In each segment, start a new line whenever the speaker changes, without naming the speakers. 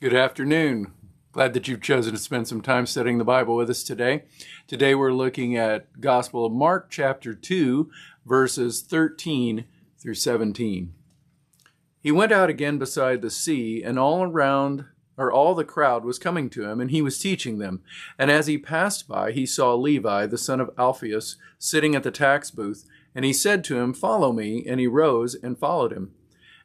Good afternoon. Glad that you've chosen to spend some time studying the Bible with us today. Today we're looking at Gospel of Mark chapter 2, verses 13 through 17. He went out again beside the sea, and all the crowd was coming to him, and he was teaching them. And as he passed by, he saw Levi, the son of Alphaeus, sitting at the tax booth, and he said to him, "Follow me," and he rose and followed him.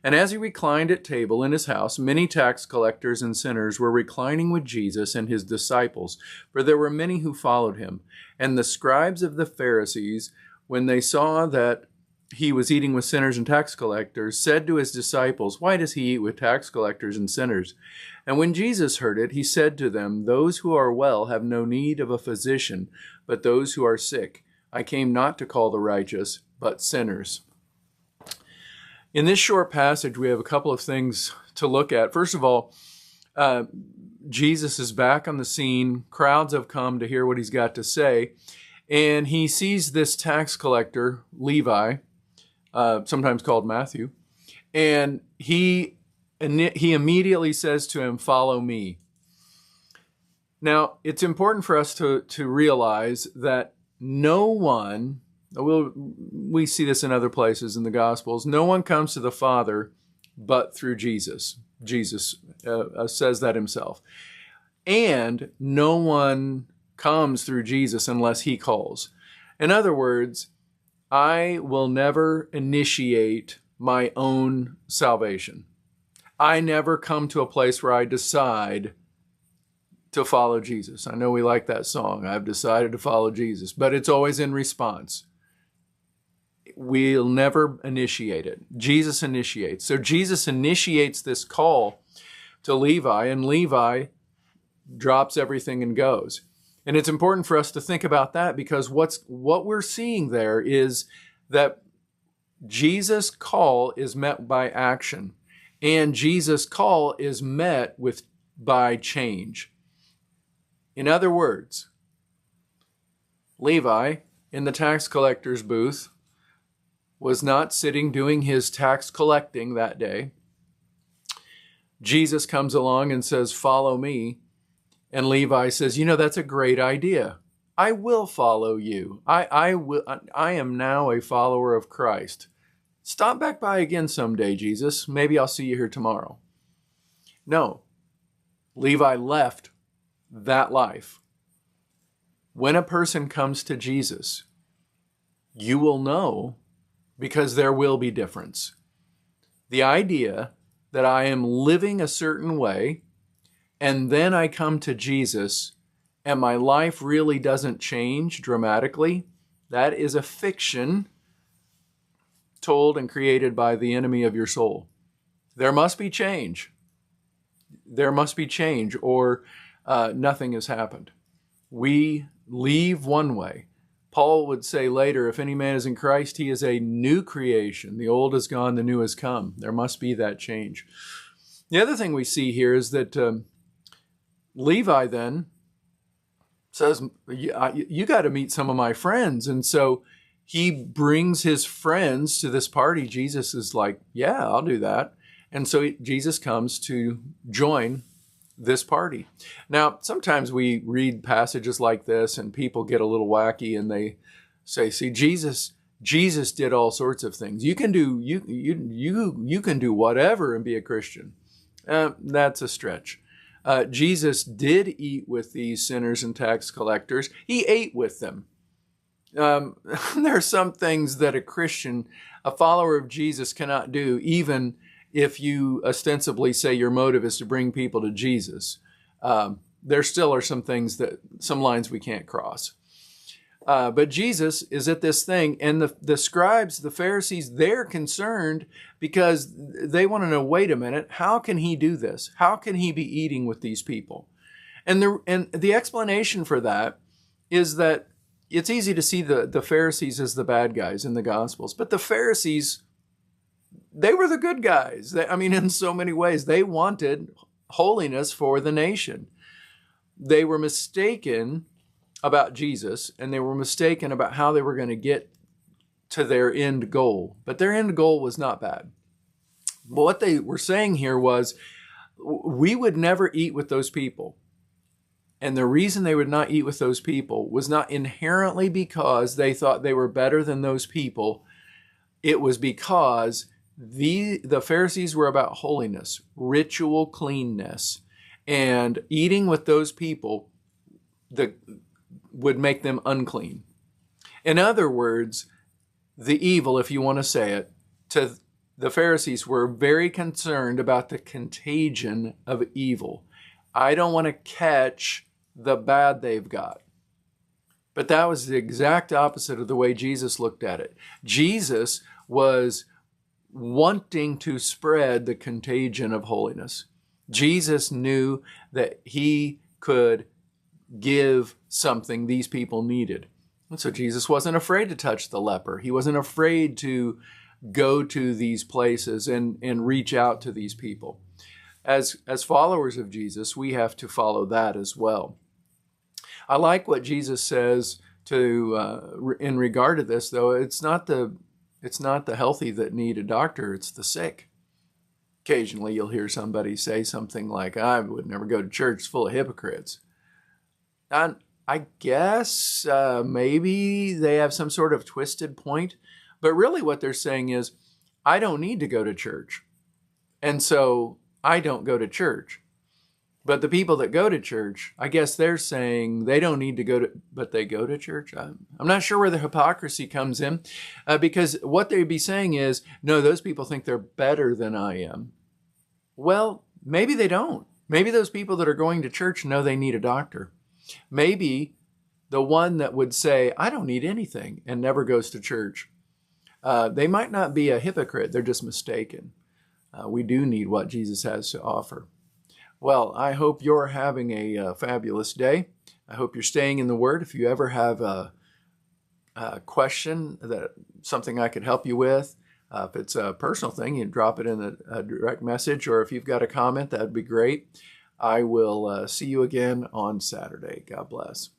And as he reclined at table in his house, many tax collectors and sinners were reclining with Jesus and his disciples, for there were many who followed him. And the scribes of the Pharisees, when they saw that he was eating with sinners and tax collectors, said to his disciples, "Why does he eat with tax collectors and sinners?" And when Jesus heard it, he said to them, "Those who are well have no need of a physician, but those who are sick. I came not to call the righteous, but sinners." In this short passage, we have a couple of things to look at. First of all, Jesus is back on the scene. Crowds have come to hear what he's got to say. And he sees this tax collector, Levi, sometimes called Matthew. And he immediately says to him, "Follow me." Now, it's important for us to realize that no one... We see this in other places in the Gospels. No one comes to the Father but through Jesus. Jesus says that himself. And no one comes through Jesus unless he calls. In other words, I will never initiate my own salvation. I never come to a place where I decide to follow Jesus. I know we like that song, "I've decided to follow Jesus," but it's always in response. We'll never initiate it. Jesus initiates. So Jesus initiates this call to Levi, and Levi drops everything and goes. And it's important for us to think about that, because what we're seeing there is that Jesus' call is met by action, and Jesus' call is met by change. In other words, Levi in the tax collector's booth was not sitting doing his tax collecting that day. Jesus comes along and says, "Follow me." And Levi says, "That's a great idea. I will follow you. I am now a follower of Christ. Stop back by again someday, Jesus. Maybe I'll see you here tomorrow." No, Levi left that life. When a person comes to Jesus, you will know, because there will be difference. The idea that I am living a certain way, and then I come to Jesus, and my life really doesn't change dramatically, that is a fiction told and created by the enemy of your soul. There must be change. There must be change, or nothing has happened. We leave one way. Paul would say later, if any man is in Christ, he is a new creation. The old is gone, the new has come. There must be that change. The other thing we see here is that Levi then says, you got to meet some of my friends. And so he brings his friends to this party. Jesus is like, "Yeah, I'll do that." And so Jesus comes to join this party. Now, sometimes we read passages like this and people get a little wacky and they say, "See, Jesus did all sorts of things. You can do you can do whatever and be a Christian." That's a stretch. Jesus did eat with these sinners and tax collectors. He ate with them. There are some things that a Christian, a follower of Jesus, cannot do, even if you ostensibly say your motive is to bring people to Jesus. There still are some lines we can't cross. But Jesus is at this thing, and the scribes, the Pharisees, they're concerned because they want to know, wait a minute, how can he do this? How can he be eating with these people? And the explanation for that is that it's easy to see the Pharisees as the bad guys in the Gospels, but the Pharisees, they were the good guys. In so many ways, they wanted holiness for the nation. They were mistaken about Jesus, and they were mistaken about how they were going to get to their end goal. But their end goal was not bad. But what they were saying here was, We would never eat with those people. And the reason they would not eat with those people was not inherently because they thought they were better than those people. It was because the Pharisees were about holiness, ritual cleanness, and eating with those people would make them unclean. In other words, the evil, if you want to say it, to the Pharisees were very concerned about the contagion of evil. I don't want to catch the bad they've got. But that was the exact opposite of the way Jesus looked at it. Jesus was wanting to spread the contagion of holiness. Jesus knew that he could give something these people needed. And so Jesus wasn't afraid to touch the leper. He wasn't afraid to go to these places and reach out to these people. As followers of Jesus, we have to follow that as well. I like what Jesus says in regard to this, though. It's not the healthy that need a doctor, it's the sick. Occasionally you'll hear somebody say something like, I would never go to church, it's full of hypocrites. And I guess maybe they have some sort of twisted point, but really what they're saying is, I don't need to go to church, and so I don't go to church. But the people that go to church, I guess they're saying they don't need to go to, but they go to church. I'm not sure where the hypocrisy comes in, because what they'd be saying is, no, those people think they're better than I am. Well, maybe they don't. Maybe those people that are going to church know they need a doctor. Maybe the one that would say, I don't need anything and never goes to church, they might not be a hypocrite. They're just mistaken. We do need what Jesus has to offer. Well, I hope you're having a fabulous day. I hope you're staying in the Word. If you ever have a question, something I could help you with, if it's a personal thing, you drop it in a direct message, or if you've got a comment, that'd be great. I will see you again on Saturday. God bless.